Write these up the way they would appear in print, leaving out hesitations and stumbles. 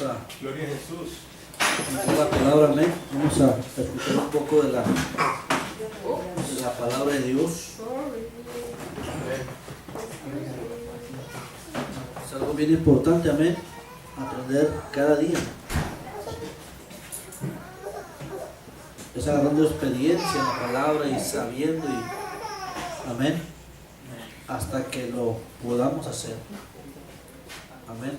Vamos a Gloria a Jesús. la palabra, amén. Vamos a escuchar un poco de la palabra de Dios. Es algo bien importante, amén. Aprender cada día. Es agarrando experiencia en la palabra y sabiendo amén, hasta que lo podamos hacer. Amén.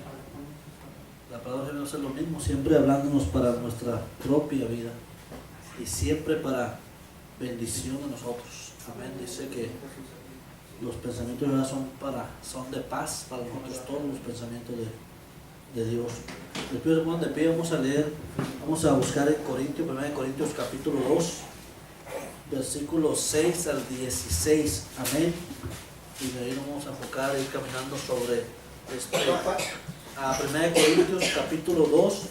La palabra de Dios es lo mismo, siempre hablándonos para nuestra propia vida y siempre para bendición de nosotros. Amén. Dice que los pensamientos de Dios son de paz para nosotros, todos los pensamientos de Dios. Después de poner de pie, vamos a leer, vamos a buscar en Corintios, 1 Corintios capítulo 2, versículos 6 al 16. Amén. Y de ahí nos vamos a enfocar, ir caminando sobre a 1 Corintios capítulo 2.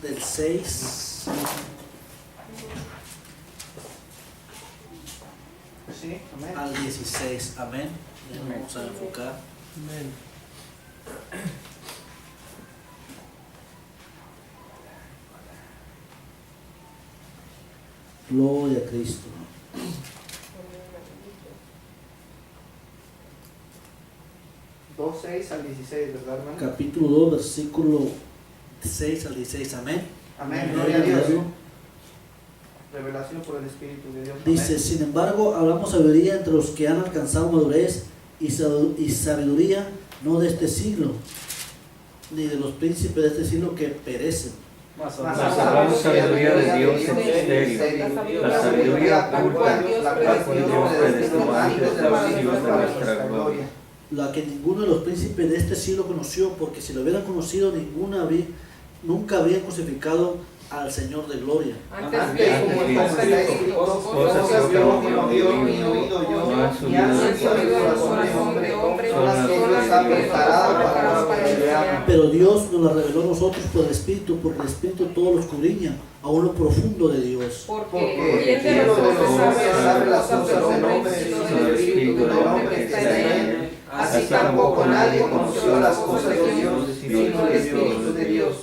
Del 6 sí, amén. al 16. Amén. Y nos vamos a enfocar. Amén. Gloria a Cristo. Dos, 6 al 16, ¿verdad, hermano? Capítulo 2, versículo 6 al 16. Amén. Amén, gloria a Dios. Revelación por el Espíritu de Dios. Dice, sin embargo, hablamos sabiduría entre los que han alcanzado madurez y sabiduría no de este siglo, ni de los príncipes de este siglo que perecen. Mas hablamos sabiduría de Dios en misterio, la sabiduría oculta, la cual Dios predestinó antes de los siglos de nuestra gloria. La que ninguno de los príncipes de este siglo conoció, porque si lo hubieran conocido, nunca habrían crucificado al Señor de gloria. Antes como está escrito, cosas que ojo no vio ni oído yo, ni han subido el corazón de hombre, son las que Dios ha preparado para los que le aman. Pero Dios nos la reveló a nosotros por el Espíritu, porque el Espíritu todo lo escudriña, aún lo profundo de Dios. Porque ¿quién de los hombres sabe las cosas del hombre, sino del Espíritu del hombre que está en él? Así tampoco nadie conoció las cosas de Dios, sino el Espíritu de Dios.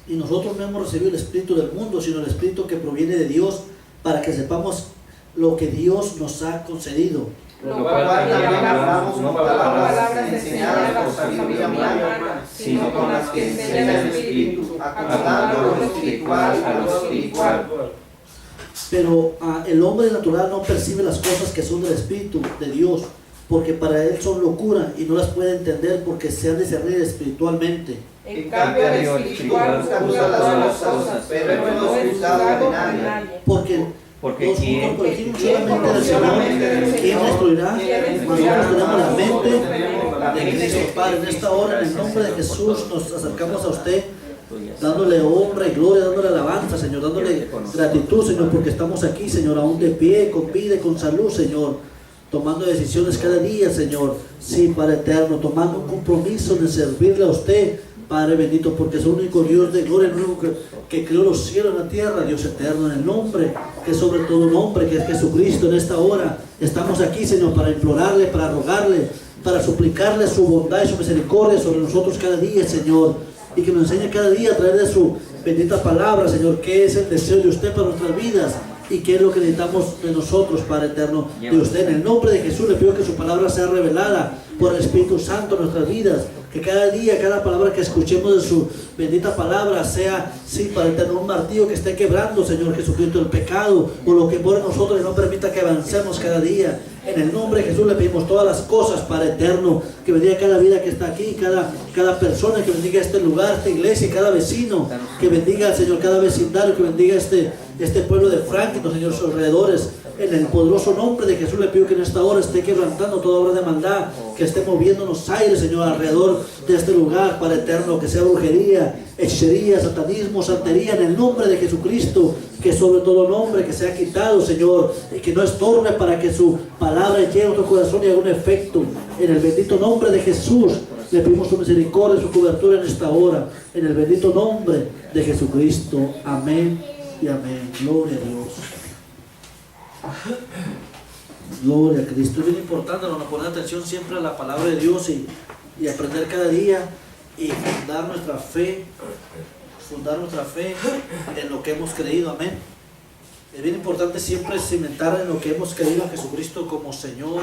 Y nosotros no hemos recibido el Espíritu del mundo, sino el Espíritu que proviene de Dios, para que sepamos lo que Dios nos ha concedido. Lo cual también hablamos no con palabras enseñadas por sabiduría humana, sino con las que enseña el Espíritu, acomodando lo espiritual a lo espiritual. Pero el hombre natural no percibe las cosas que son del Espíritu de Dios, porque para él son locura y no las puede entender porque se han de discernir espiritualmente. En cambio, el espiritual juzga las cosas, pero no es juzgado de nadie. Porque Porque ¿quién solamente del Señor, ¿quién destruirá? Nosotros tenemos la mente de Cristo. Padre, en esta hora, en el nombre de Jesús, nos acercamos a usted, dándole honra y gloria, dándole alabanza, Señor, dándole gratitud, Señor, porque estamos aquí, Señor, aún de pie, con vida y con salud, Señor, tomando decisiones cada día, Señor, sí, Padre eterno, tomando un compromiso de servirle a usted, Padre bendito, porque es el único Dios de gloria, el único que creó los cielos y la tierra, Dios eterno, en el nombre que es sobre todo nombre, que es Jesucristo. En esta hora estamos aquí, Señor, para implorarle, para rogarle, para suplicarle su bondad y su misericordia sobre nosotros cada día, Señor, y que nos enseñe cada día a través de su bendita palabra, Señor, qué es el deseo de usted para nuestras vidas y qué es lo que necesitamos de nosotros, Padre eterno, de usted. En el nombre de Jesús le pido que su palabra sea revelada por el Espíritu Santo en nuestras vidas, que cada día, cada palabra que escuchemos de su bendita palabra sea, sí, Padre eterno, un martillo que esté quebrando, Señor Jesucristo, el pecado o lo que por nosotros y no permita que avancemos cada día. En el nombre de Jesús le pedimos todas las cosas, Padre eterno, que bendiga cada vida que está aquí, cada persona, que bendiga este lugar, esta iglesia, cada vecino, que bendiga, Señor, cada vecindario, que bendiga este pueblo de Franklin, Señor, sus alrededores. En el poderoso nombre de Jesús le pido que en esta hora esté quebrantando toda obra de maldad, que esté moviéndonos aires, Señor, alrededor de este lugar, Padre eterno, que sea brujería, hechicería, satanismo, santería, en el nombre de Jesucristo, que sobre todo nombre que sea quitado, Señor, y que no estorbe para que su palabra llegue a nuestro corazón y haga un efecto. En el bendito nombre de Jesús le pedimos su misericordia, su cobertura en esta hora, en el bendito nombre de Jesucristo. Amén y amén. Gloria a Dios. Gloria a Cristo. Es bien importante no poner atención siempre a la palabra de Dios y aprender cada día y fundar nuestra fe en lo que hemos creído. Amén. Es bien importante siempre cimentar en lo que hemos creído a Jesucristo como Señor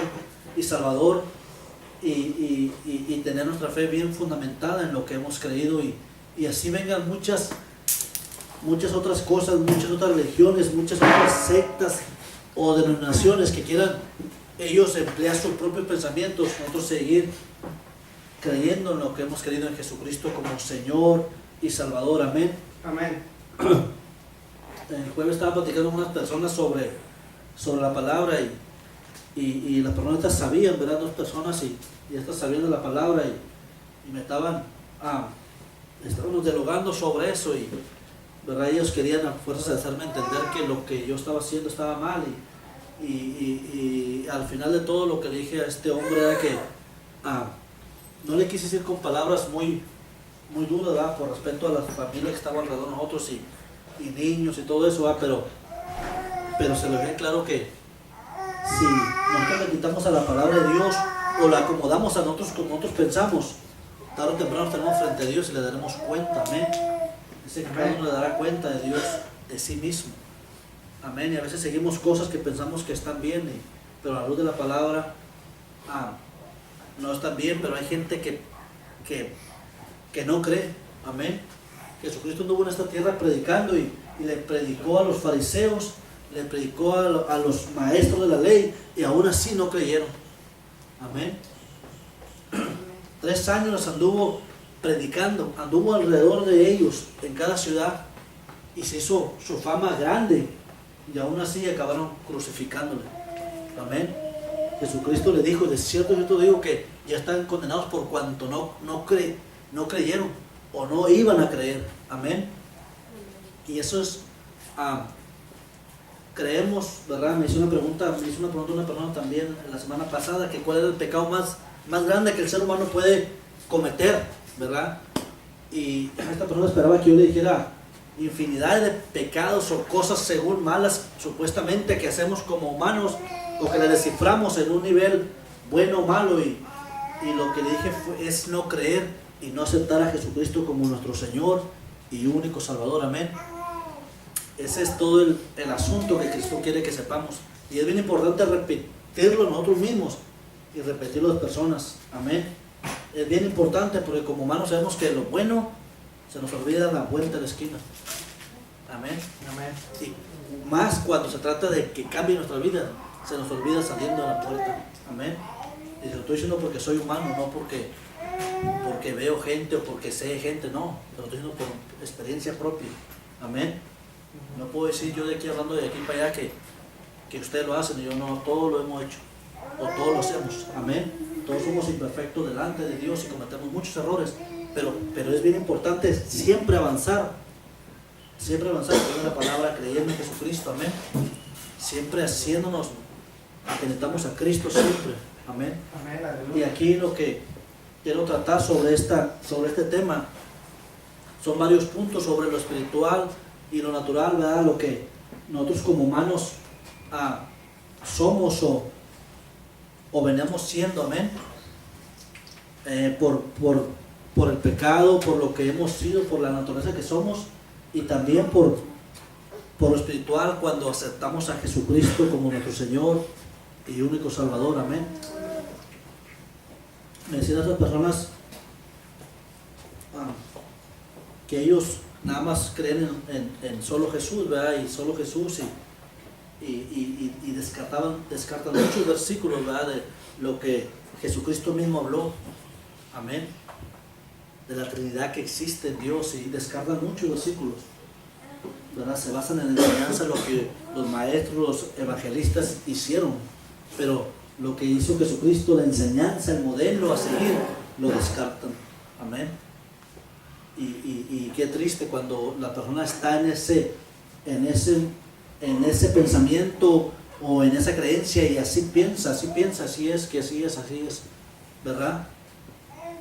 y Salvador y tener nuestra fe bien fundamentada en lo que hemos creído y así vengan muchas otras cosas, muchas otras religiones, muchas otras sectas o denominaciones que quieran ellos emplear sus propios pensamientos, nosotros seguir creyendo en lo que hemos creído en Jesucristo como Señor y Salvador. Amén. Amén. El jueves estaba platicando con unas personas sobre la palabra y las personas estas sabían, ¿verdad? Dos personas y estas sabían de la palabra y me estábamos dialogando sobre eso y ¿verdad? Ellos querían a fuerzas de hacerme entender que lo que yo estaba haciendo estaba mal y al final de todo lo que le dije a este hombre era que no le quise decir con palabras muy duras, ¿verdad? Por respeto a la familia que estaba alrededor de nosotros y niños y todo eso, ¿verdad? Pero se le ve claro que si nosotros le quitamos a la palabra de Dios o la acomodamos a nosotros como nosotros pensamos, tarde o temprano estaremos frente a Dios y le daremos cuenta. Amén. Dice que cada uno le dará cuenta de Dios, de sí mismo. Amén. Y a veces seguimos cosas que pensamos que están bien, pero a la luz de la palabra no están bien, pero hay gente que no cree. Amén. Jesucristo anduvo en esta tierra predicando y le predicó a los fariseos, le predicó a los maestros de la ley y aún así no creyeron. Amén. 3 años anduvo predicando, anduvo alrededor de ellos en cada ciudad y se hizo su fama grande y aún así acabaron crucificándole. Amén. Jesucristo le dijo, de cierto yo te digo que ya están condenados por cuanto no creyeron o no iban a creer. Amén. Y eso es creemos, ¿verdad? Me hizo una pregunta una persona también la semana pasada, que cuál era el pecado más grande que el ser humano puede cometer, ¿verdad? Y esta persona esperaba que yo le dijera infinidad de pecados o cosas según malas supuestamente que hacemos como humanos o que le desciframos en un nivel bueno o malo y lo que le dije es no creer y no aceptar a Jesucristo como nuestro Señor y único Salvador. Amén. Ese es todo el asunto que Cristo quiere que sepamos y es bien importante repetirlo nosotros mismos y repetirlo a las personas. Amén. Es bien importante porque como humanos sabemos que lo bueno se nos olvida a la vuelta de la esquina. Amén. Amén. Y más cuando se trata de que cambie nuestra vida, se nos olvida saliendo de la puerta. Amén. Y lo estoy diciendo porque soy humano, no porque veo gente o porque sé gente, no. Lo estoy diciendo por experiencia propia. Amén. No puedo decir yo de aquí hablando de aquí para allá que ustedes lo hacen y yo no, todos lo hemos hecho o todos lo hacemos. Amén. Todos somos imperfectos delante de Dios y cometemos muchos errores, pero es bien importante siempre avanzar con la palabra, creyendo en Jesucristo. Amén. Siempre haciéndonos que necesitamos a Cristo siempre. Amén. Amén. Y aquí lo que quiero tratar sobre este tema son varios puntos sobre lo espiritual y lo natural, ¿verdad? Lo que nosotros como humanos somos o venimos siendo. Amén. Por el pecado, por lo que hemos sido, por la naturaleza que somos y también por lo espiritual cuando aceptamos a Jesucristo como nuestro Señor y único Salvador. Amén. Me decían a esas personas que ellos nada más creen en solo Jesús, ¿verdad? Y solo Jesús y descartan muchos versículos, ¿verdad? De lo que Jesucristo mismo habló. Amén. De la Trinidad que existe en Dios y descartan muchos versículos, ¿verdad? Se basan en la enseñanza de lo que los maestros, los evangelistas hicieron, pero lo que hizo Jesucristo, la enseñanza, el modelo a seguir, lo descartan. Amén. Y qué triste cuando la persona está en ese pensamiento o en esa creencia y así piensa, así es, ¿verdad?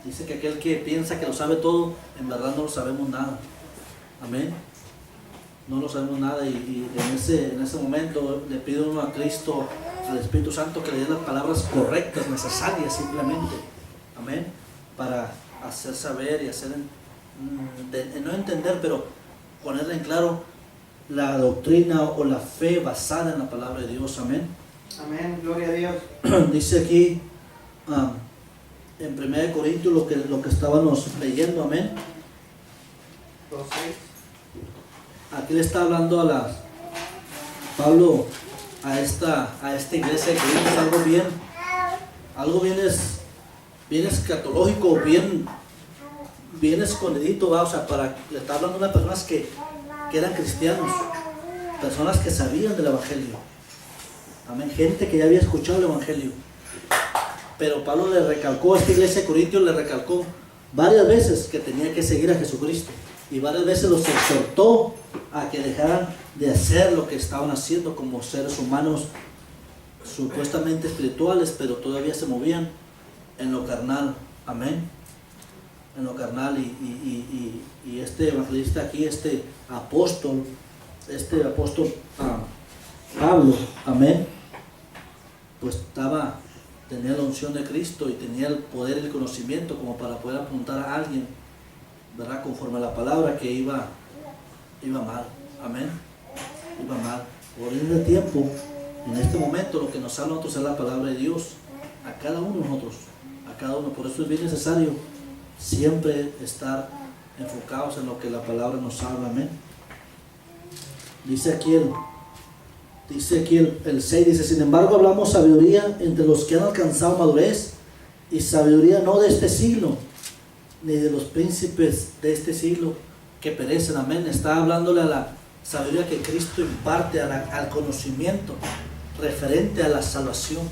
Dice que aquel que piensa que lo sabe todo, en verdad no lo sabemos nada. Amén. no sabemos nada y en ese momento le pide uno a Cristo, al Espíritu Santo, que le dé las palabras correctas, necesarias simplemente, amén, para hacer saber y hacer, no entender, pero ponerle en claro la doctrina o la fe basada en la palabra de Dios, amén. Amén, gloria a Dios. Dice aquí en 1 Corintios lo que estábamos leyendo, amén. 2:6. Aquí le está hablando Pablo a esta iglesia que es algo bien escatológico, bien escondidito, ¿va? O sea, le está hablando a unas personas que eran cristianos, personas que sabían del evangelio, amén, gente que ya había escuchado el evangelio. Pero Pablo le recalcó a esta iglesia de Corintios, le recalcó varias veces que tenía que seguir a Jesucristo, y varias veces los exhortó a que dejaran de hacer lo que estaban haciendo como seres humanos supuestamente espirituales, pero todavía se movían en lo carnal, amén, en lo carnal. Y este evangelista aquí, este apóstol Pablo, amén, pues tenía la unción de Cristo y tenía el poder y el conocimiento como para poder apuntar a alguien, ¿verdad?, conforme a la palabra, que iba mal, amén, iba mal. Por este tiempo, en este momento, lo que nos habla a nosotros es la palabra de Dios, a cada uno de nosotros, a cada uno. Por eso es bien necesario siempre estar enfocados en lo que la palabra nos habla, amén. Dice aquí el 6, dice: sin embargo hablamos sabiduría entre los que han alcanzado madurez, y sabiduría no de este siglo, ni de los príncipes de este siglo que perecen, amén. Está hablándole a la sabiduría que Cristo imparte, al conocimiento referente a la salvación,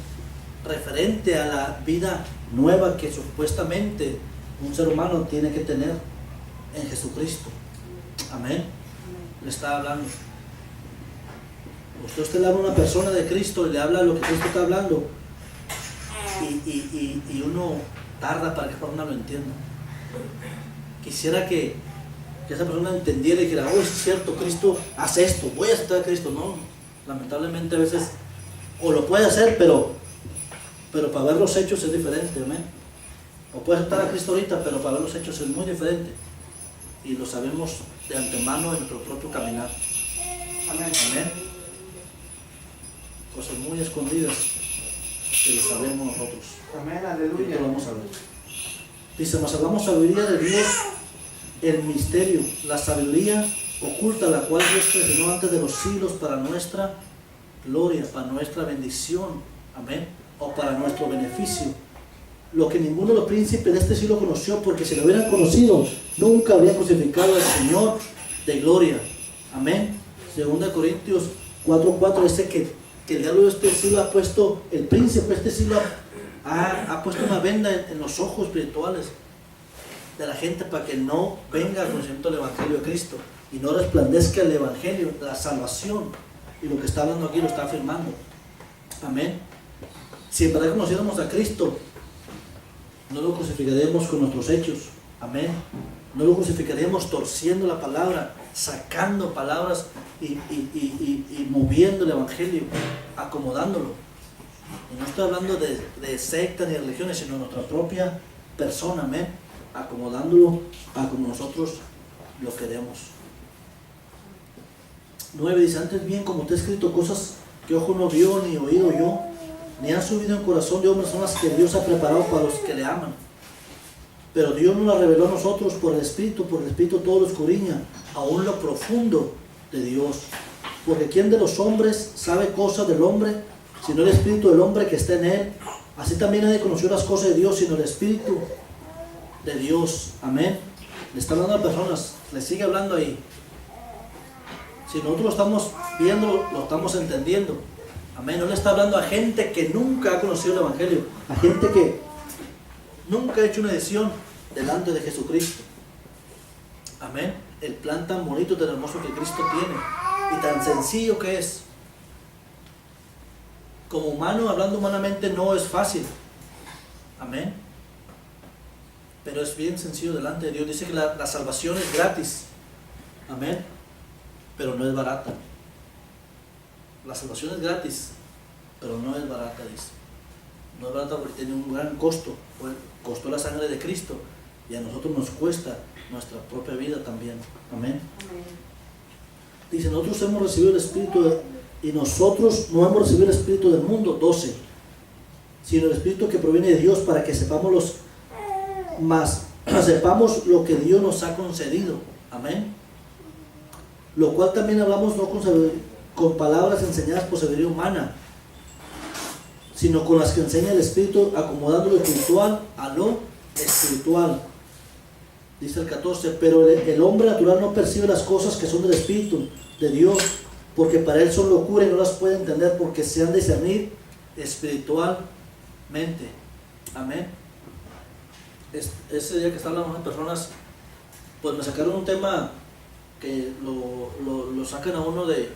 referente a la vida nueva que supuestamente un ser humano tiene que tener en Jesucristo, amén. Le está hablando. Usted le habla a una persona de Cristo y le habla lo que Cristo está hablando, y uno tarda para que la persona lo entienda. Quisiera que esa persona entendiera y dijera: oh, es cierto, Cristo hace esto, voy a aceptar a Cristo. No, lamentablemente a veces, o lo puede hacer, pero para ver los hechos es diferente, amén. O puede aceptar a Cristo ahorita, pero para ver los hechos es muy diferente, y lo sabemos de antemano en nuestro propio caminar, amén, amén. Cosas muy escondidas que lo sabemos nosotros. Amén, aleluya. Lo vamos a ver. Dice: mas hablamos sabiduría de Dios, el misterio, la sabiduría oculta, la cual Dios presenó antes de los siglos para nuestra gloria, para nuestra bendición, amén, o para nuestro beneficio. Lo que ninguno de los príncipes de este siglo conoció, porque si lo hubieran conocido, nunca habrían crucificado al Señor de gloria, amén. 2 Corintios 4:4 dice que el diablo de este siglo ha puesto, el príncipe de este siglo ha puesto una venda en los ojos espirituales de la gente, para que no venga al conocimiento del evangelio de Cristo y no resplandezca el evangelio, la salvación. Y lo que está hablando aquí lo está afirmando, amén. Si en verdad conociéramos a Cristo, no lo crucificaremos con nuestros hechos, amén. No lo crucificaremos torciendo la palabra, sacando palabras y moviendo el evangelio, acomodándolo. Y no estoy hablando de sectas ni de religiones, sino de nuestra propia persona, amén, acomodándolo a como nosotros lo queremos. 9 dice: antes bien, como está escrito, cosas que ojo no vio, ni oído yo, ni han subido en corazón de hombres, son las que Dios ha preparado para los que le aman. Pero Dios nos la reveló a nosotros por el Espíritu todo lo escudriña, aún lo profundo de Dios. Porque ¿quién de los hombres sabe cosas del hombre, sino el Espíritu del hombre que está en él? Así también nadie conoció las cosas de Dios, sino el Espíritu de Dios, amén. Le está hablando a personas, le sigue hablando ahí. Si nosotros lo estamos viendo, lo estamos entendiendo, amén. No le está hablando a gente que nunca ha conocido el evangelio, a gente que nunca ha hecho una decisión delante de Jesucristo, amén. El plan tan bonito, tan hermoso que Cristo tiene y tan sencillo que es. Como humano, hablando humanamente, no es fácil, amén, pero es bien sencillo delante de Dios. Dice que la salvación es gratis, amén. pero no es barata. La salvación es gratis, pero no es barata, dice. No es barata porque tiene un gran costo. Costó la sangre de Cristo y a nosotros nos cuesta nuestra propia vida también. Amén. Dice, nosotros hemos recibido el Espíritu y nosotros no hemos recibido el Espíritu del mundo, 12, sino el Espíritu que proviene de Dios para que sepamos sepamos lo que Dios nos ha concedido. Amén. Lo cual también hablamos no con palabras enseñadas por sabiduría humana, sino con las que enseña el Espíritu, acomodando lo espiritual a lo espiritual. Dice el 14, pero el hombre natural no percibe las cosas que son del Espíritu de Dios, porque para él son locura y no las puede entender porque se han de discernir espiritualmente. Amén. Ese día que estaban las personas, pues me sacaron un tema que lo sacan a uno de,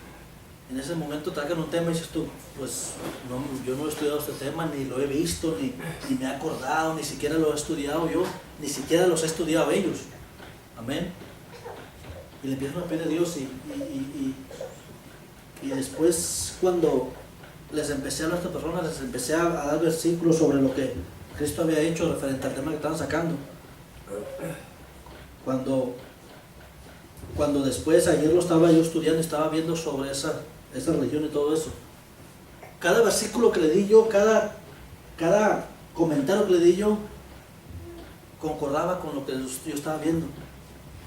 en ese momento sacan un tema y dices tú, pues no, yo no he estudiado este tema, ni lo he visto, ni me he acordado, ni siquiera lo he estudiado yo, ni siquiera los he estudiado ellos. Amén. Y le empiezan a pedir a Dios y después cuando les empecé a hablar a estas personas, les empecé a dar versículos sobre lo que Cristo había hecho referente al tema que estaban sacando. Cuando después, ayer lo estaba yo estudiando, estaba viendo sobre esa religión y todo eso. Cada versículo que le di yo, cada comentario que le di yo, concordaba con lo que yo estaba viendo.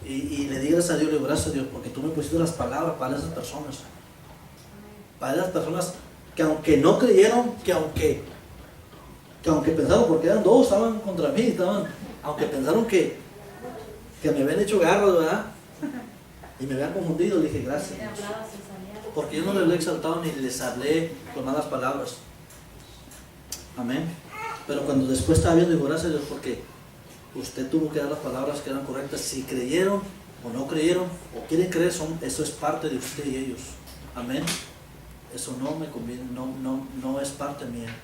Y le di gracias a Dios, le digo, gracias a Dios, porque tú me pusiste las palabras para esas personas. Para esas personas que aunque no creyeron, que aunque pensaron, porque eran dos, estaban contra mí, aunque pensaron que me habían hecho garras, ¿verdad? Y me habían confundido, le dije, gracias Dios, porque yo no les he exaltado ni les hablé con malas palabras. Amén. Pero cuando después estaba viendo, digo, gracias a Dios, porque usted tuvo que dar las palabras que eran correctas. Si creyeron o no creyeron o quieren creer, eso es parte de usted y ellos. Amén. Eso no me conviene, no es parte mía.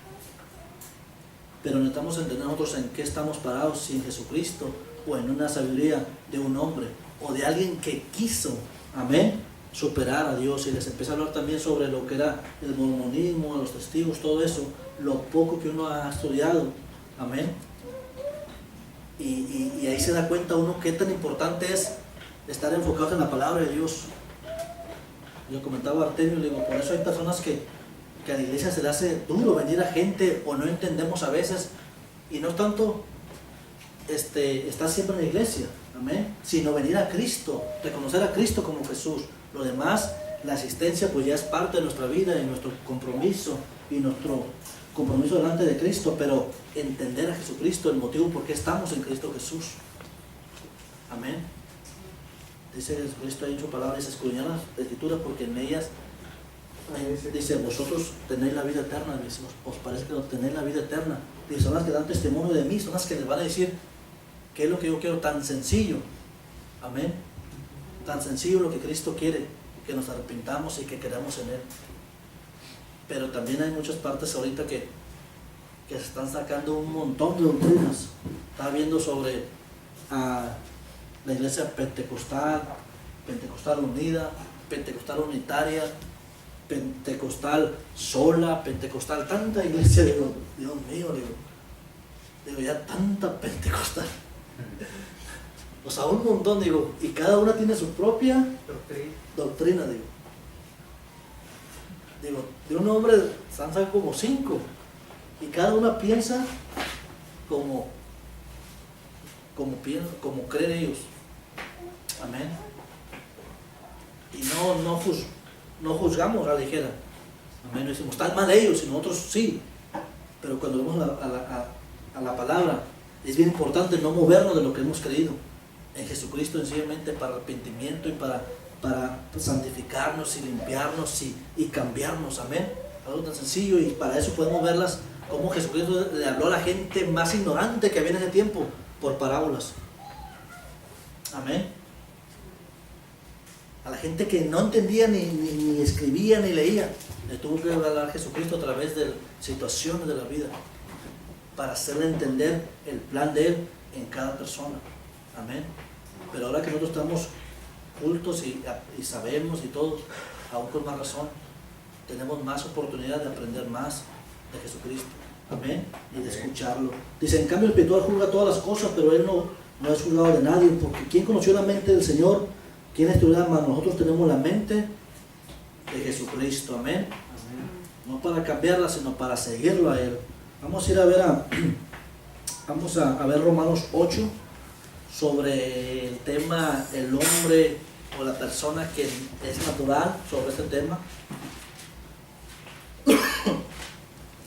Pero necesitamos entender nosotros en qué estamos parados, si en Jesucristo o en una sabiduría de un hombre o de alguien que quiso, amén, superar a Dios. Y les empecé a hablar también sobre lo que era el mormonismo, los testigos, todo eso, lo poco que uno ha estudiado, amén. Y ahí se da cuenta uno qué tan importante es estar enfocados en la palabra de Dios. Yo comentaba a Artemio, le digo, por eso hay personas que a la iglesia se le hace duro venir a gente o no entendemos a veces, y no tanto estar siempre en la iglesia, amén, sino venir a Cristo, reconocer a Cristo como Jesús. Lo demás, la asistencia pues ya es parte de nuestra vida y nuestro compromiso y nuestro compromiso delante de Cristo, pero entender a Jesucristo, el motivo por qué estamos en Cristo Jesús. Amén. Dice Jesucristo, ha dicho palabras, escudriñad las Escrituras porque en ellas dice, vosotros tenéis la vida eterna. Dice, os parece que tenéis la vida eterna. Dice, son las que dan testimonio de mí, son las que les van a decir qué es lo que yo quiero, tan sencillo. Amén. Tan sencillo lo que Cristo quiere, que nos arrepintamos y que queramos en Él. Pero también hay muchas partes ahorita que se están sacando un montón de doctrinas. Estaba viendo sobre la iglesia pentecostal, pentecostal unida, pentecostal unitaria, pentecostal sola, pentecostal, tanta iglesia. Digo, Dios mío, digo ya tanta pentecostal. O sea, un montón, digo, y cada una tiene su propia doctrina, digo, de un hombre se han sacado como 5 y cada una piensa como creen ellos. Amén. Y no juzgamos a la ligera. Amén. No decimos, están mal ellos y nosotros sí, pero cuando vemos a la palabra, es bien importante no movernos de lo que hemos creído en Jesucristo, sencillamente para arrepentimiento y para santificarnos y limpiarnos y cambiarnos. Amén. Algo tan sencillo, y para eso podemos verlas como Jesucristo le habló a la gente más ignorante que había en ese tiempo por parábolas. Amén. A la gente que no entendía ni escribía ni leía, le tuvo que hablar a Jesucristo a través de situaciones de la vida para hacerle entender el plan de Él en cada persona. Amén. Pero ahora que nosotros estamos cultos y sabemos y todo, aún con más razón, tenemos más oportunidad de aprender más de Jesucristo. Amén. Y de escucharlo. Dice, en cambio el espiritual juzga todas las cosas, pero él no es juzgado de nadie, porque ¿quién conoció la mente del Señor? ¿Quién estudió más? Nosotros tenemos la mente de Jesucristo. Amén. No para cambiarla, sino para seguirlo a Él. Vamos a ir a ver vamos a ver Romanos 8 sobre el tema el hombre o la persona que es natural, sobre este tema.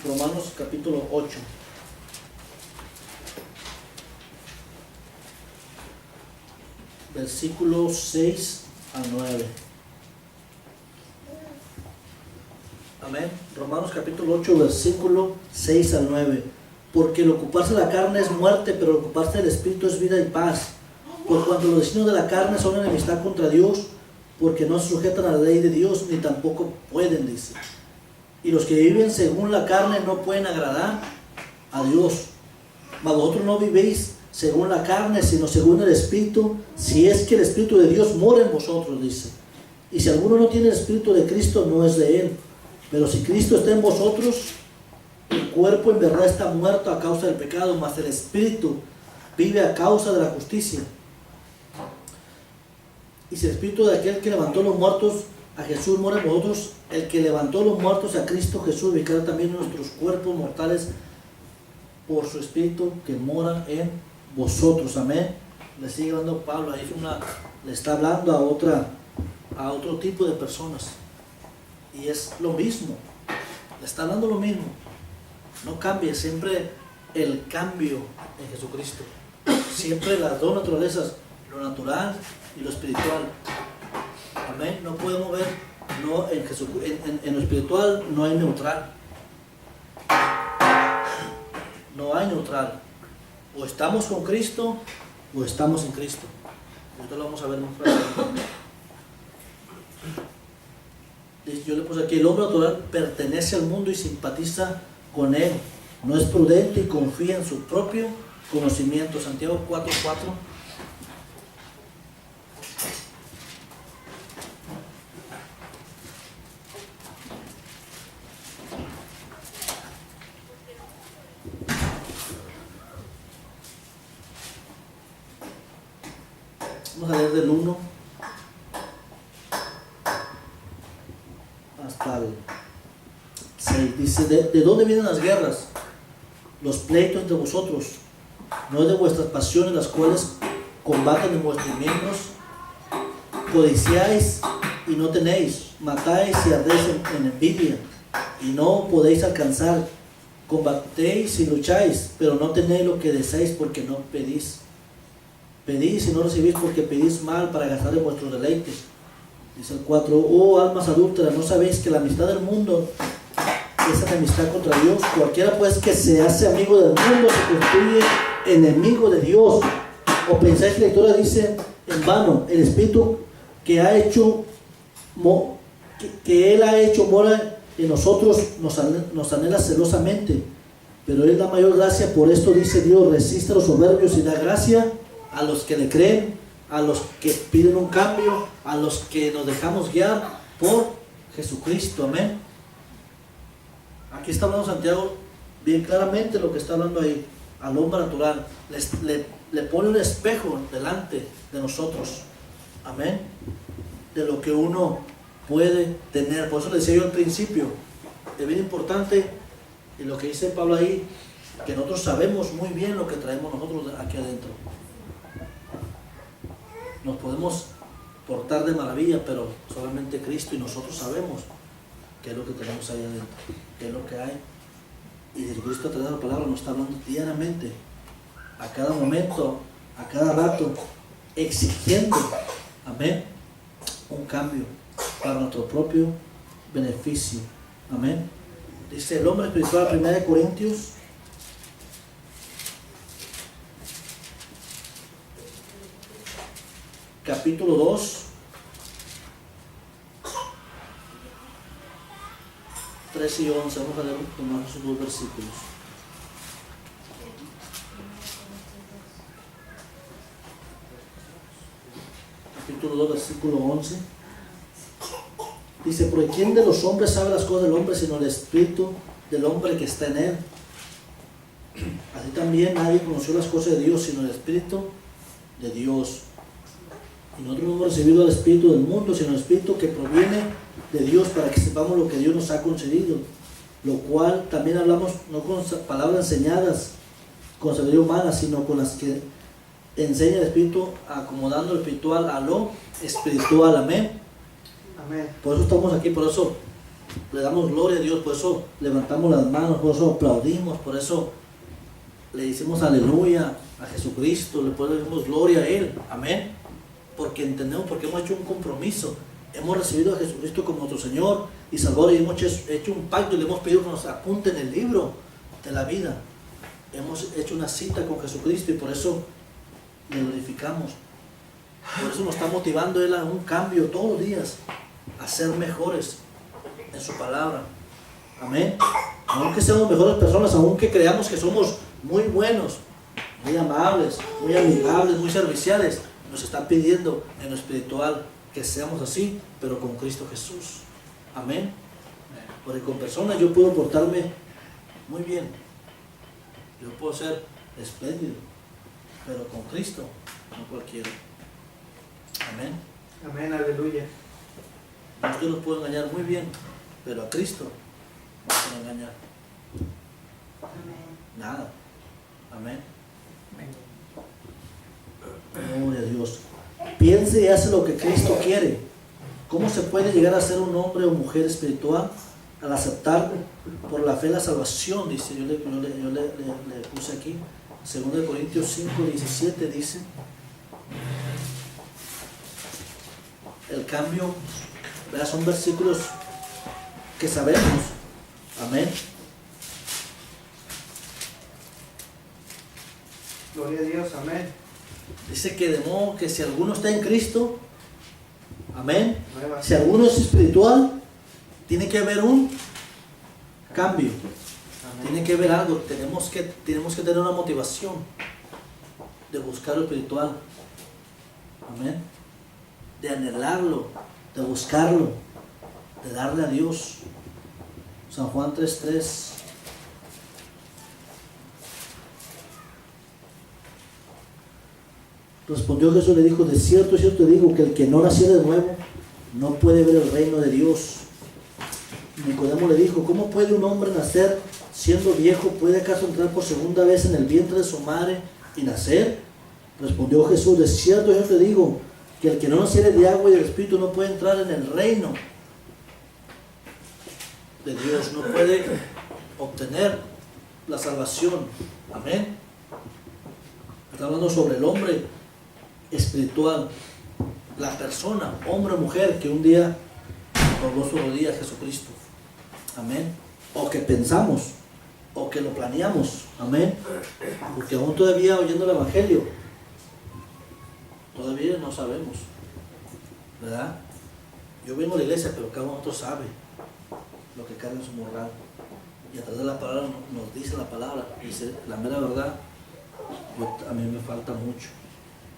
Romanos capítulo 8. Versículos 6 a 9. Amén. Romanos capítulo 8, versículo 6 al 9. Porque el ocuparse de la carne es muerte, pero el ocuparse del Espíritu es vida y paz. Por cuanto los designios de la carne son enemistad contra Dios, porque no se sujetan a la ley de Dios, ni tampoco pueden, dice. Y los que viven según la carne no pueden agradar a Dios. Mas vosotros no vivéis según la carne, sino según el Espíritu, si es que el Espíritu de Dios mora en vosotros, dice. Y si alguno no tiene el Espíritu de Cristo, no es de él. Pero si Cristo está en vosotros, el cuerpo en verdad está muerto a causa del pecado, mas el Espíritu vive a causa de la justicia. Y si el Espíritu de aquel que levantó los muertos a Jesús mora en vosotros, el que levantó los muertos a Cristo Jesús vivificará también nuestros cuerpos mortales por su Espíritu que mora en vosotros. Amén. Le sigue hablando Pablo, ahí le está hablando a otro tipo de personas. Y es lo mismo, le está hablando lo mismo. No cambie, siempre el cambio en Jesucristo. Siempre las dos naturalezas, lo natural y lo espiritual. Amén. No podemos ver, en lo espiritual no hay neutral. No hay neutral. O estamos con Cristo o estamos en Cristo. Esto lo vamos a ver más adelante. Yo le puse aquí, el hombre natural pertenece al mundo y simpatiza con él. No es prudente y confía en su propio conocimiento. Santiago 4:4. Vamos a leer del 1 hasta el 6. Dice, ¿de dónde vienen las guerras? Los pleitos entre vosotros. No es de vuestras pasiones las cuales combaten en vuestros miembros. Codiciáis y no tenéis. Matáis y ardéis en envidia y no podéis alcanzar. Combatéis y lucháis, pero no tenéis lo que deseáis porque no pedís. Pedís y no recibís porque pedís mal para gastar en vuestros deleites. Dice el 4, oh almas adúlteras, ¿no sabéis que la amistad del mundo es enemistad contra Dios? Cualquiera pues que se hace amigo del mundo se constituye enemigo de Dios. ¿O pensáis que la Escritura dice en vano, el Espíritu que Él ha hecho mora en nosotros, nos anhela celosamente? Pero Él da mayor gracia, por esto dice Dios, resiste a los soberbios y da gracia a los que le creen, a los que piden un cambio, a los que nos dejamos guiar por Jesucristo. Amén. Aquí está hablando Santiago bien claramente lo que está hablando ahí, al hombre natural. Le pone un espejo delante de nosotros. Amén. De lo que uno puede tener. Por eso le decía yo al principio, es bien importante, y lo que dice Pablo ahí, que nosotros sabemos muy bien lo que traemos nosotros aquí adentro. Nos podemos portar de maravilla, pero solamente Cristo y nosotros sabemos qué es lo que tenemos ahí adentro, qué es lo que hay. Y Jesucristo a través de la palabra nos está hablando diariamente, a cada momento, a cada rato, exigiendo, amén, un cambio para nuestro propio beneficio. Amén. Dice el hombre espiritual, 1 Corintios capítulo 2, 13 y 11. Vamos a leer nomás esos dos versículos. Capítulo capítulo 2, versículo 11. Dice, porque ¿quién de los hombres sabe las cosas del hombre sino el espíritu del hombre que está en él? Así también nadie conoció las cosas de Dios sino el espíritu de Dios. Y nosotros no hemos recibido el espíritu del mundo, sino el espíritu que proviene de Dios, para que sepamos lo que Dios nos ha concedido. Lo cual también hablamos no con palabras enseñadas con sabiduría humana, sino con las que enseña el Espíritu, acomodando lo espiritual a lo espiritual. Amén. Amén. Por eso estamos aquí, por eso le damos gloria a Dios, por eso levantamos las manos, por eso aplaudimos, por eso le decimos aleluya a Jesucristo, le ponemos gloria a Él. Amén. Porque entendemos, porque hemos hecho un compromiso. Hemos recibido a Jesucristo como nuestro Señor y Salvador, y hemos hecho un pacto y le hemos pedido que nos apunte en el libro de la vida. Hemos hecho una cita con Jesucristo y por eso le glorificamos. Por eso nos está motivando Él a un cambio todos los días, a ser mejores en su palabra. Amén. Aunque seamos mejores personas, aunque creamos que somos muy buenos, muy amables, muy amigables, muy serviciales, nos está pidiendo en lo espiritual que seamos así, pero con Cristo Jesús. Amén. Porque con personas yo puedo portarme muy bien, yo puedo ser espléndido, pero con Cristo no cualquiera. Amén. Amén, aleluya. Yo los puedo engañar muy bien, pero a Cristo no puedo engañar. Nada. Amén. Gloria a Dios. Piense y hace lo que Cristo quiere. ¿Cómo se puede llegar a ser un hombre o mujer espiritual? Al aceptar por la fe la salvación, dice, yo le puse aquí, 2 Corintios 5, 17 dice, el cambio, ¿verdad? Son versículos que sabemos. Amén. Gloria a Dios, amén. Dice que de modo que si alguno está en Cristo, amén, Nueva. si alguno es espiritual, tiene que haber un cambio, Amén. tiene que haber algo, tenemos que tener una motivación de buscar lo espiritual, amén, de anhelarlo, de buscarlo, de darle a Dios. San Juan 3:3. Respondió Jesús y le dijo, de cierto te digo que el que no naciere de nuevo no puede ver el reino de Dios. Nicodemo le dijo, ¿cómo puede un hombre nacer siendo viejo? ¿Puede acaso entrar por segunda vez en el vientre de su madre y nacer? Respondió Jesús, de cierto yo te digo que el que no naciere de agua y del Espíritu no puede entrar en el reino de Dios, no puede obtener la salvación. Amén. Está hablando sobre el hombre espiritual, la persona, hombre o mujer, que un día dobló su rodilla a Jesucristo. Amén. O que pensamos, o que lo planeamos. Amén. Porque aún todavía oyendo el Evangelio, todavía no sabemos, ¿verdad? Yo vengo a la iglesia, pero cada uno sabe lo que carga en su morral. Y a través de la palabra nos dice la palabra, dice la mera verdad. A mí me falta mucho,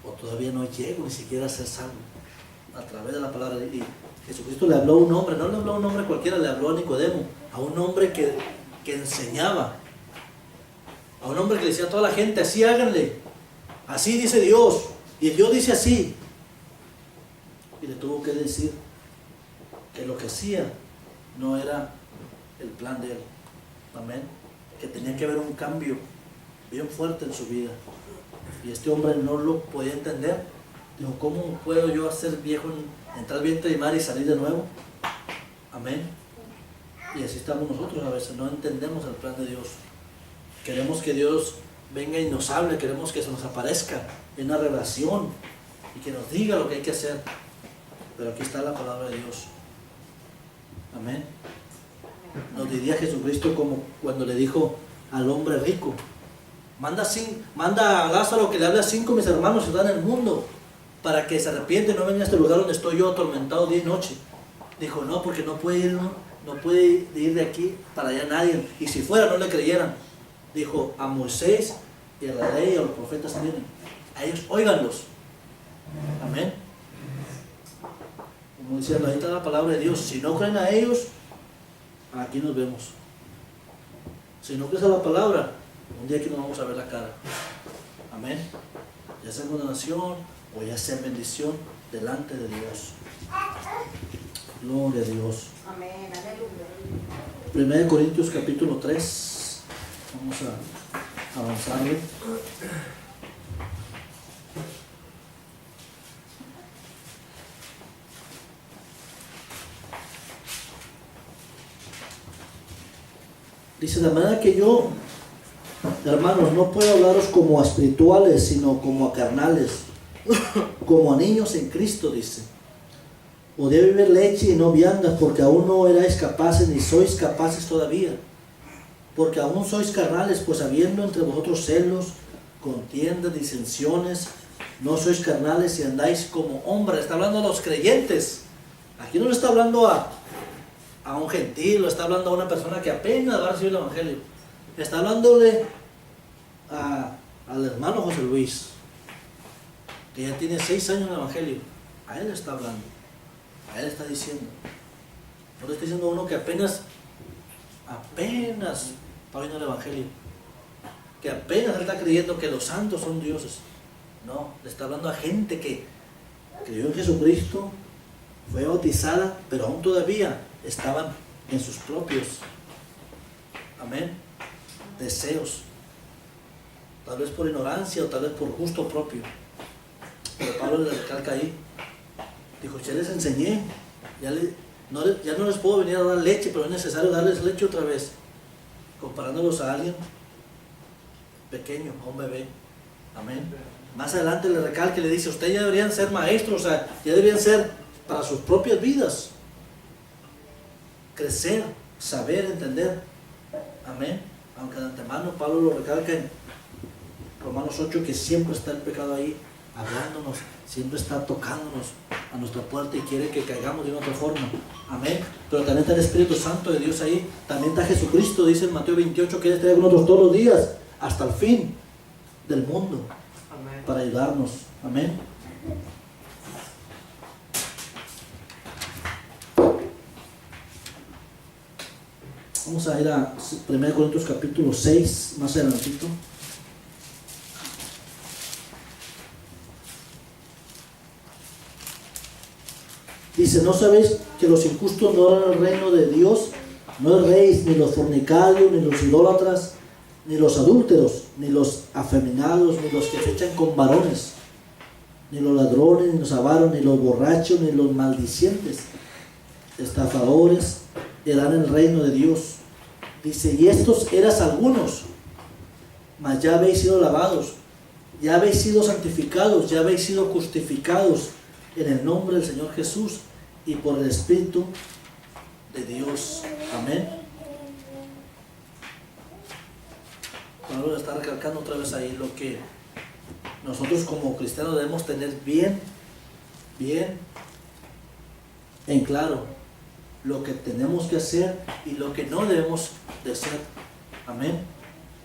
o todavía no llego ni siquiera a ser salvo a través de la palabra. Y Jesucristo le habló a un hombre, no le habló a un hombre cualquiera, le habló a Nicodemo, a un hombre que enseñaba, a un hombre que le decía a toda la gente, así háganle, así dice Dios, y Dios dice así. Y le tuvo que decir que lo que hacía no era el plan de él. Amén. Que tenía que haber un cambio bien fuerte en su vida. Y este hombre no lo podía entender. Dijo, ¿cómo puedo yo hacer viejo, entrar al vientre de madre y salir de nuevo? Amén. Y así estamos nosotros a veces, no entendemos el plan de Dios. Queremos que Dios venga y nos hable, queremos que se nos aparezca en una revelación y que nos diga lo que hay que hacer. Pero aquí está la palabra de Dios. Amén. Nos diría Jesucristo como cuando le dijo al hombre rico, manda a Lázaro que le hable a 5 de mis hermanos que están en el mundo para que se arrepiente y no venga a este lugar donde estoy yo atormentado día y noche. Dijo, no, porque no puede ir de aquí para allá nadie, y si fuera no le creyeran. Dijo, a Moisés y a la ley y a los profetas tienen, a ellos óiganlos. Amén. Como diciendo, ahí está la palabra de Dios. Si no creen a ellos, aquí nos vemos. Si no crees a la palabra, un día aquí nos vamos a ver la cara. Amén. Ya sea condenación o ya sea bendición delante de Dios. Gloria a Dios. Amén, aleluya. 1 Corintios capítulo 3. Vamos a avanzarle. Dice, de manera que yo, hermanos, no puedo hablaros como a espirituales, sino como a carnales, como a niños en Cristo, dice. Podía beber leche y no viandas, porque aún no erais capaces, ni sois capaces todavía. Porque aún sois carnales, pues habiendo entre vosotros celos, contiendas, disensiones, no sois carnales y andáis como hombres. Está hablando a los creyentes. Aquí no le está hablando a un gentil, o está hablando a una persona que apenas va a recibir el evangelio. Está hablándole al hermano José Luis, que ya tiene 6 años en el evangelio. A él está hablando, a él está diciendo. No le está diciendo a uno que apenas está viendo el evangelio, que apenas él está creyendo que los santos son dioses. No, le está hablando a gente que creyó en Jesucristo, fue bautizada, pero aún todavía estaban en sus propios, amén, deseos, tal vez por ignorancia o tal vez por gusto propio. Pero Pablo le recalca ahí, dijo, ya les enseñé, ya no les puedo venir a dar leche, pero es necesario darles leche otra vez, comparándolos a alguien pequeño, a un bebé, amén. Más adelante le recalca y le dice, ustedes ya deberían ser maestros, o sea, ya deberían ser para sus propias vidas, crecer, saber, entender, amén. Aunque de antemano Pablo lo recalca en Romanos 8, que siempre está el pecado ahí hablándonos, siempre está tocándonos a nuestra puerta y quiere que caigamos de una otra forma, amén. Pero también está el Espíritu Santo de Dios ahí, también está Jesucristo, dice en Mateo 28, que Él está con nosotros todos los días hasta el fin del mundo, amén, para ayudarnos, amén. Vamos a ir a 1 Corintios capítulo 6, más adelantito. Dice, ¿no sabéis que los injustos no harán el reino de Dios? No erréis, ni los fornicarios, ni los idólatras, ni los adúlteros, ni los afeminados, ni los que se echan con varones, ni los ladrones, ni los avaros, ni los borrachos, ni los maldicientes, estafadores, heredarán el reino de Dios. Dice, y estos eras algunos, mas ya habéis sido lavados, ya habéis sido santificados, ya habéis sido justificados en el nombre del Señor Jesús y por el Espíritu de Dios. Amén. Pablo está recalcando otra vez ahí lo que nosotros como cristianos debemos tener bien en claro, lo que tenemos que hacer y lo que no debemos de hacer. Amén.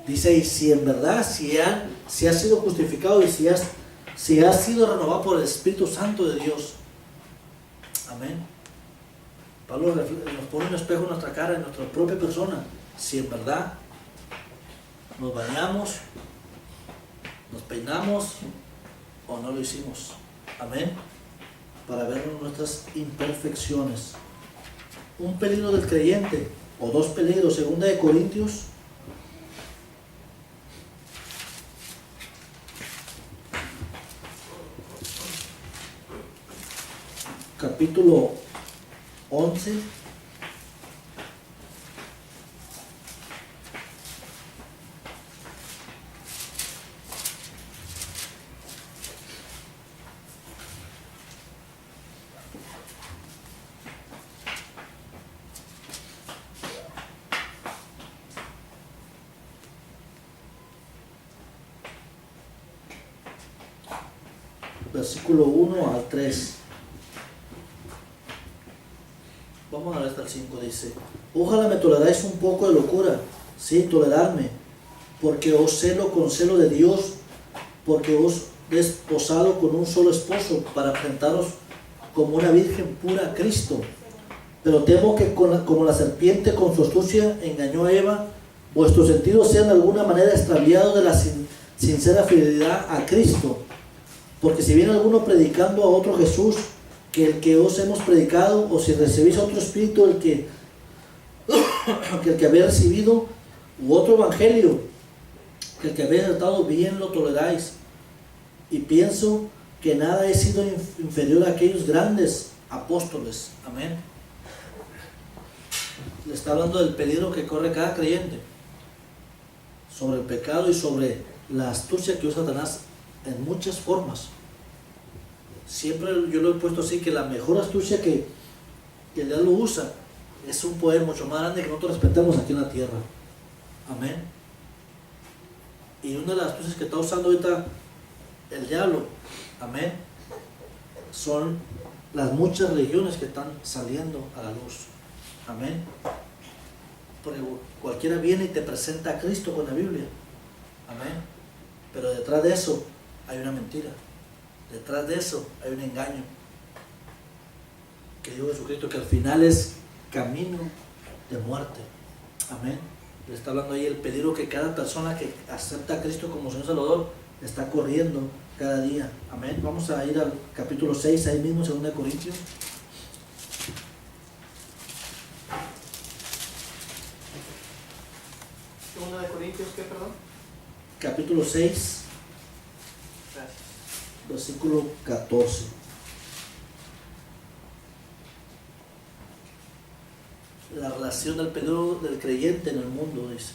Dice, y si en verdad, si has sido justificado y si has sido renovado por el Espíritu Santo de Dios. Amén. Pablo nos pone un espejo en nuestra cara, en nuestra propia persona. Si en verdad nos bañamos, nos peinamos o no lo hicimos. Amén. Para ver nuestras imperfecciones. Un peligro del creyente, o dos peligros, 2 Corintios capítulo 11, versículo 1 al 3. Vamos a ver hasta el 5, dice, ojalá me toleráis un poco de locura, sí, toleradme, porque os celo con celo de Dios, porque os he desposado con un solo esposo, para presentaros como una virgen pura a Cristo. Pero temo que como la serpiente con su astucia engañó a Eva, vuestros sentidos sean de alguna manera extraviados de la sincera fidelidad a Cristo. Porque si viene alguno predicando a otro Jesús que el que os hemos predicado, o si recibís otro espíritu el que habéis recibido, u otro evangelio que el que habéis tratado, bien lo toleráis. Y pienso que nada he sido inferior a aquellos grandes apóstoles. Amén. Le está hablando del peligro que corre cada creyente sobre el pecado y sobre la astucia que usa Satanás en muchas formas. Siempre yo lo he puesto así, que la mejor astucia que el diablo usa es un poder mucho más grande que nosotros respetamos aquí en la tierra. Amén. Y una de las astucias que está usando ahorita el diablo, amén, son las muchas religiones que están saliendo a la luz. Amén. Porque cualquiera viene y te presenta a Cristo con la Biblia. Amén. Pero detrás de eso hay una mentira. Detrás de eso hay un engaño. Que dijo Jesucristo que al final es camino de muerte. Amén. Le está hablando ahí el peligro que cada persona que acepta a Cristo como Señor Salvador está corriendo cada día. Amén. Vamos a ir al capítulo 6, ahí mismo, 2 Corintios. ¿2 Corintios qué, perdón? Capítulo 6, Gracias. versículo 14. La relación del peligro del creyente en el mundo, dice.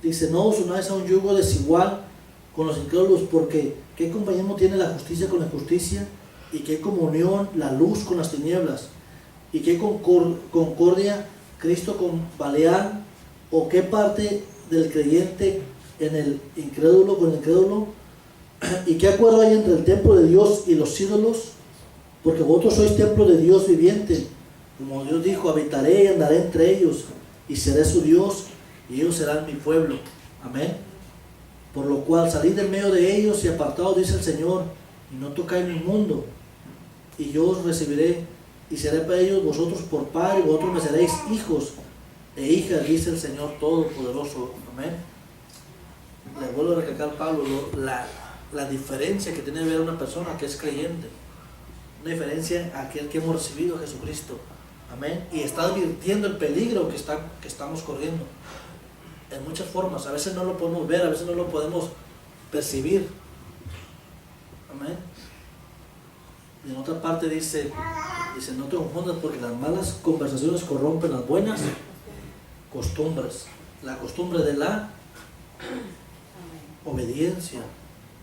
Dice, no os unáis a un yugo desigual con los incrédulos, porque ¿qué compañerismo tiene la justicia con la injusticia? ¿Y qué comunión la luz con las tinieblas? ¿Y qué concordia Cristo con Baleán? ¿O qué parte del creyente en el incrédulo con el incrédulo? ¿Y qué acuerdo hay entre el templo de Dios y los ídolos? Porque vosotros sois templo de Dios viviente. Como Dios dijo, habitaré y andaré entre ellos, y seré su Dios, y ellos serán mi pueblo. Amén. Por lo cual salid del medio de ellos y apartaos, dice el Señor, y no tocáis mi mundo, y yo os recibiré, y seré para ellos vosotros por padre, y vosotros me seréis hijos e hijas, dice el Señor Todopoderoso. Amén. Le vuelvo a recalcar Pablo la diferencia que tiene que ver una persona que es creyente, una diferencia a aquel que hemos recibido a Jesucristo. Amén. Y está advirtiendo el peligro que estamos corriendo en muchas formas. A veces no lo podemos ver, a veces no lo podemos percibir. Amén. Y en otra parte dice, no te confundas, porque las malas conversaciones corrompen las buenas costumbres. La costumbre de la obediencia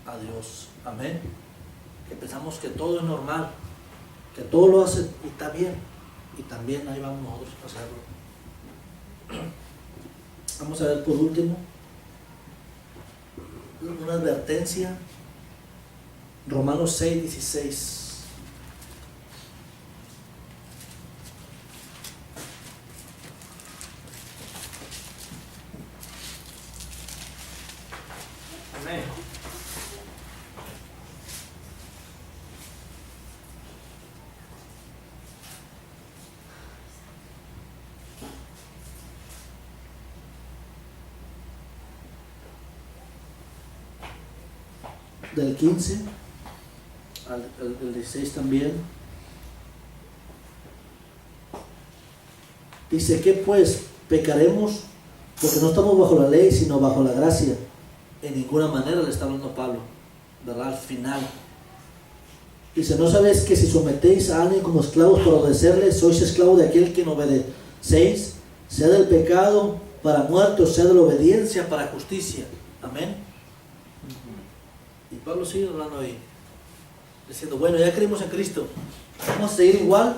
a Dios. Amén. Que pensamos que todo es normal, que todo lo hace y está bien, y también ahí vamos nosotros a hacerlo. Vamos a ver por último una advertencia. Romanos 6, 16. Amén. Del 15 al 16 también. Dice que pues pecaremos porque no estamos bajo la ley sino bajo la gracia. En ninguna manera le está hablando Pablo, ¿verdad? Al final dice, ¿no sabéis que si sometéis a alguien como esclavos para obedecerle, sois esclavos de aquel que no obedecéis, sea del pecado para muerte o sea de la obediencia para justicia? Amén. Y Pablo sigue hablando ahí, diciendo, bueno, ya creímos en Cristo, vamos a seguir igual,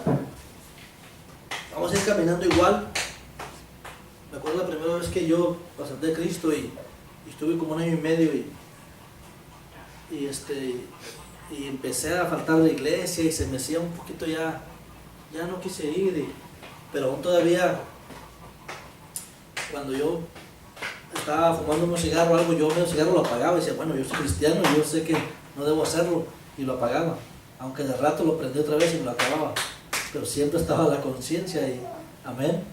vamos a ir caminando igual. Me acuerdo la primera vez que yo acepté a Cristo y estuve como 1 año y medio y empecé a faltar de la iglesia y se me hacía un poquito ya no quise ir, pero aún todavía cuando yo estaba fumando un cigarro o algo, yo un cigarro lo apagaba y decía, bueno, yo soy cristiano y yo sé que no debo hacerlo, y lo apagaba, aunque de rato lo prendí otra vez y me lo acababa, pero siempre estaba la conciencia y amén.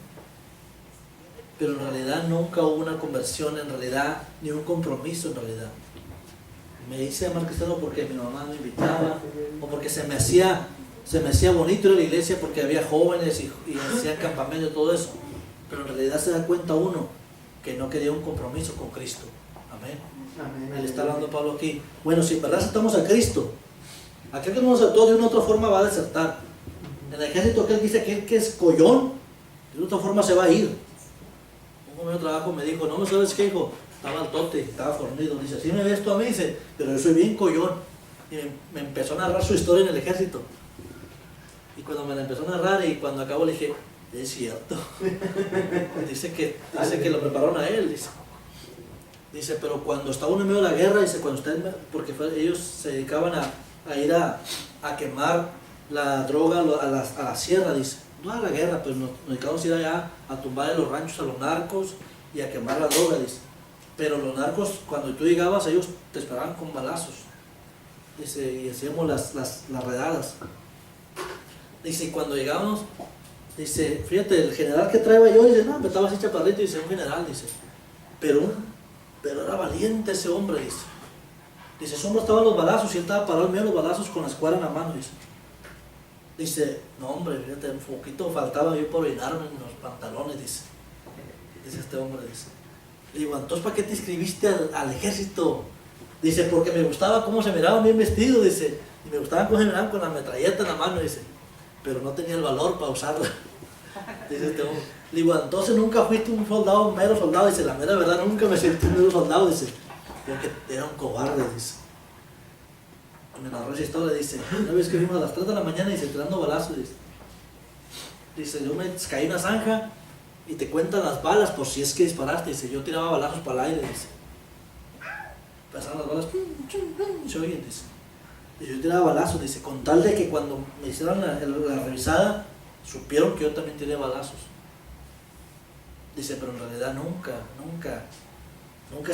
Pero en realidad nunca hubo una conversión, en realidad, ni un compromiso en realidad. Me hice llamar cristiano porque mi mamá me invitaba, o porque se me hacía bonito ir a la iglesia porque había jóvenes y hacían campamento y todo eso. Pero en realidad se da cuenta uno que no quería un compromiso con Cristo. Amén. Él está hablando Pablo aquí. Bueno, si en verdad aceptamos a Cristo, aquel que no nos aceptó de una u otra forma va a desertar. En el ejército aquel dice que aquel que es collón, de una otra forma se va a ir. Un compañero de trabajo me dijo, no me sabes qué, hijo, estaba al tote, estaba fornido. Dice, así me ves tú a mí, dice, pero yo soy bien collón. Y me empezó a narrar su historia en el ejército. Y cuando me la empezó a narrar y cuando acabó le dije, es cierto. Dice que lo prepararon a él, dice, pero cuando estaba uno en medio de la guerra, dice, cuando usted, porque ellos se dedicaban a ir a quemar la droga a la sierra, dice, no a la guerra, pero nos dedicamos a ir allá a tumbar en los ranchos a los narcos y a quemar la droga, dice, pero los narcos, cuando tú llegabas, ellos te esperaban con balazos, dice, y hacíamos las redadas, dice, y cuando llegábamos, dice, fíjate, el general que traía yo, dice, no, me estaba así chaparrito, dice, un general, dice, pero era valiente ese hombre, dice, ese hombre estaba en los balazos y él estaba parado en medio de los balazos con la escuadra en la mano, dice, no hombre, fíjate, un poquito faltaba yo por orinarme en los pantalones, dice este hombre, dice, le digo, entonces ¿para qué te inscribiste al ejército? Dice, porque me gustaba cómo se miraban bien vestidos, dice, y me gustaba cómo se miraban con la metralleta en la mano, dice, pero no tenía el valor para usarla, dice este hombre. Le digo, entonces nunca fuiste un soldado, un mero soldado, dice, la mera verdad, nunca me sentí un mero soldado, dice, porque era un cobarde, dice. Y me narró esa historia, dice, una vez que fuimos a las 3 de la mañana, dice, tirando balazos, dice, yo me caí en una zanja y te cuentan las balas por si es que disparaste, dice, yo tiraba balazos para el aire, dice. Pasaron las balas, se oyen, dice. Y yo tiraba balazos, dice, con tal de que cuando me hicieron la revisada, supieron que yo también tiré balazos. Dice, pero en realidad nunca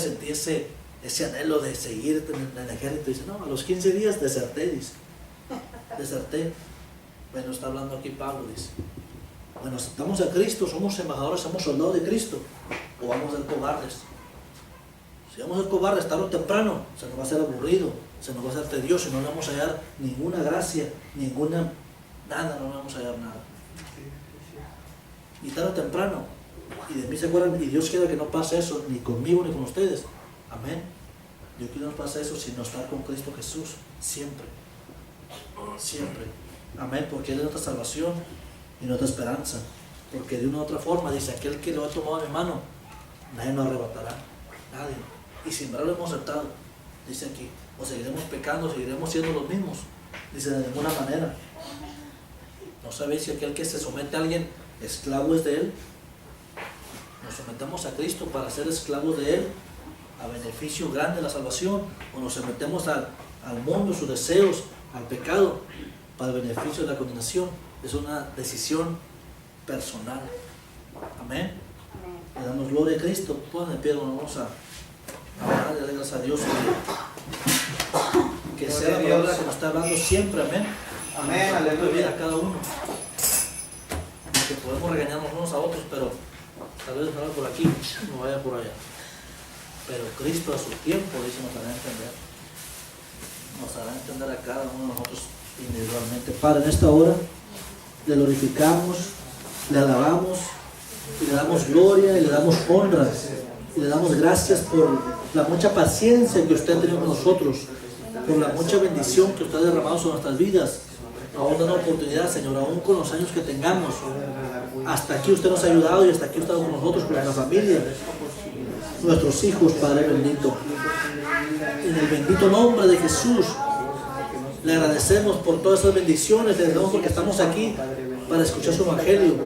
sentí ese anhelo de seguir en el ejército. Dice, no, a los 15 días deserté, dice. Deserté. Bueno, está hablando aquí Pablo, dice. Bueno, aceptamos a Cristo, somos embajadores, somos soldados de Cristo, o vamos a ser cobardes. Si vamos a ser cobardes, tarde o temprano, se nos va a hacer aburrido, se nos va a hacer tedioso y no le vamos a hallar ninguna gracia, nada, no le vamos a hallar nada. Y tarde o temprano, y de mí se acuerdan, y Dios quiere que no pase eso, ni conmigo ni con ustedes. Amén. Dios quiere que no pase eso, sino estar con Cristo Jesús, siempre. Siempre. Amén, porque Él es nuestra salvación y nuestra esperanza. Porque de una u otra forma, dice, aquel que lo ha tomado de mi mano, nadie nos arrebatará. Nadie. Y sin embargo lo hemos aceptado. Dice aquí, o seguiremos pecando, seguiremos siendo los mismos. Dice, de ninguna manera. ¿No sabéis si aquel que se somete a alguien, esclavo es de él? Nos sometemos a Cristo para ser esclavos de Él, a beneficio grande de la salvación, o nos sometemos al mundo, sus deseos, al pecado, para el beneficio de la condenación. Es una decisión personal. Amén. Le damos gloria a Cristo. Pues de pie, vamos a darle gracias a Dios que sea la palabra que nos está hablando siempre. Amén. Amén, aleluya. A cada uno. Que podemos regañarnos unos a otros, pero tal vez no vaya por aquí, no vaya por allá. Pero Cristo a su tiempo, dice, nos hará entender. Nos hará entender a cada uno de nosotros individualmente. Padre, en esta hora le glorificamos, le alabamos, y le damos gloria y le damos honra. Y le damos gracias por la mucha paciencia que usted ha tenido con nosotros, por la mucha bendición que usted ha derramado sobre nuestras vidas. Aún dando oportunidad, Señor, aún con los años que tengamos. Hasta aquí usted nos ha ayudado y hasta aquí usted ha estado con nosotros, con nuestra familia, nuestros hijos, Padre bendito. En el bendito nombre de Jesús, le agradecemos por todas esas bendiciones, le agradecemos porque estamos aquí para escuchar su evangelio.